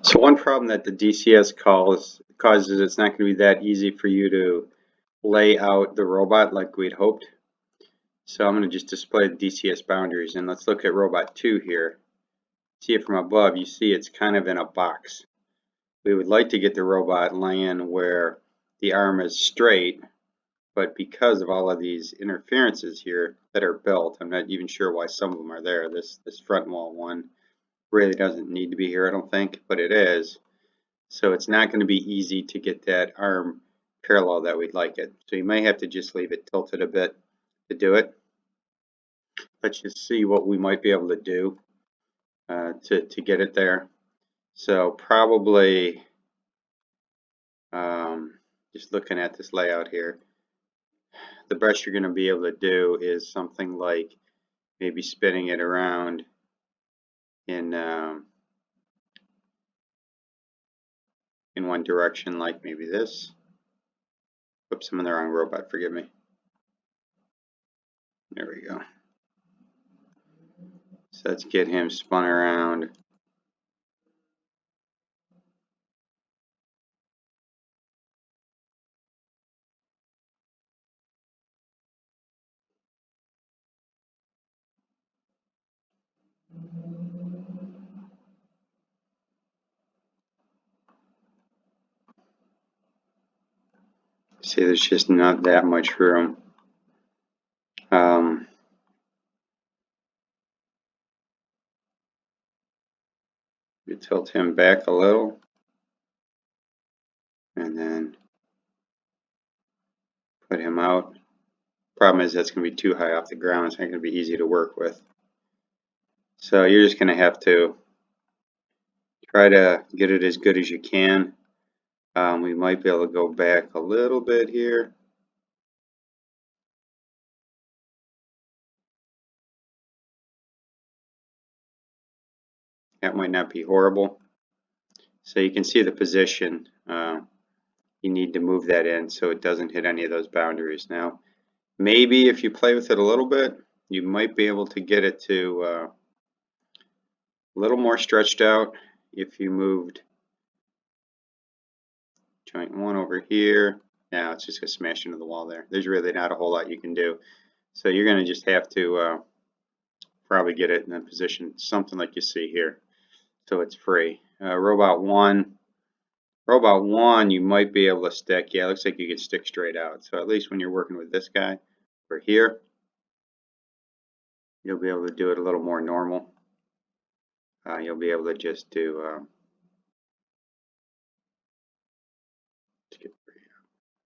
So one problem that the DCS causes, it's not going to be that easy for you to lay out the robot like we'd hoped. So I'm going to just display the DCS boundaries, and let's look at robot 2 here. See it from above, you see it's kind of in a box. We would like to get the robot laying where the arm is straight, but because of all of these interferences here that are built, I'm not even sure why some of them are there. This front wall one really doesn't need to be here, I don't think, but it is. So it's not going to be easy to get that arm parallel that we'd like it. So you may have to just leave it tilted a bit to do it. Let's just see what we might be able to do to get it there. So probably just looking at this layout here, the best you're going to be able to do is something like maybe spinning it around in one direction, like maybe this. Oops, I'm in the wrong robot, forgive me. There we go. So let's get him spun around. See, there's just not that much room. You tilt him back a little, and then put him out. Problem is that's going to be too high off the ground. It's not going to be easy to work with. So you're just going to have to try to get it as good as you can. We might be able to go back a little bit here. That might not be horrible. So you can see the position. You need to move that in so it doesn't hit any of those boundaries. Now, maybe if you play with it a little bit, you might be able to get it to a little more stretched out if you moved joint 1 over here. Now it's just going to smash into the wall there. There's really not a whole lot you can do. So you're going to just have to probably get it in a position something like you see here, so it's free. Robot 1, you might be able to stick. Yeah, it looks like you can stick straight out. So at least when you're working with this guy over here, you'll be able to do it a little more normal. You'll be able to just do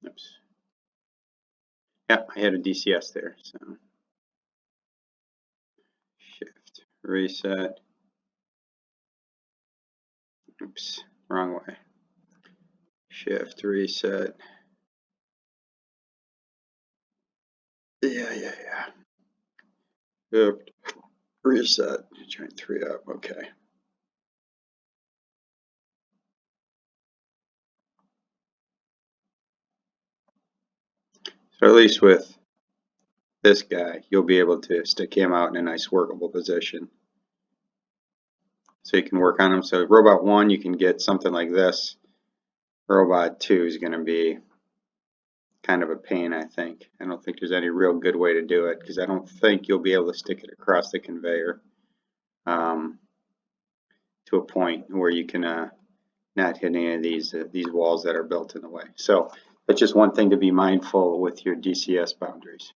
oops. Yeah, I had a DCS there. So shift, reset. Oops, wrong way. Shift, reset. Yeah. Oops. Reset. Joint 3 up. Okay. So at least with this guy, you'll be able to stick him out in a nice workable position. So you can work on him. So robot 1, you can get something like this. Robot 2 is going to be kind of a pain, I think. I don't think there's any real good way to do it because I don't think you'll be able to stick it across the conveyor to a point where you can not hit any of these walls that are built in the way. So that's just one thing to be mindful with your DCS boundaries.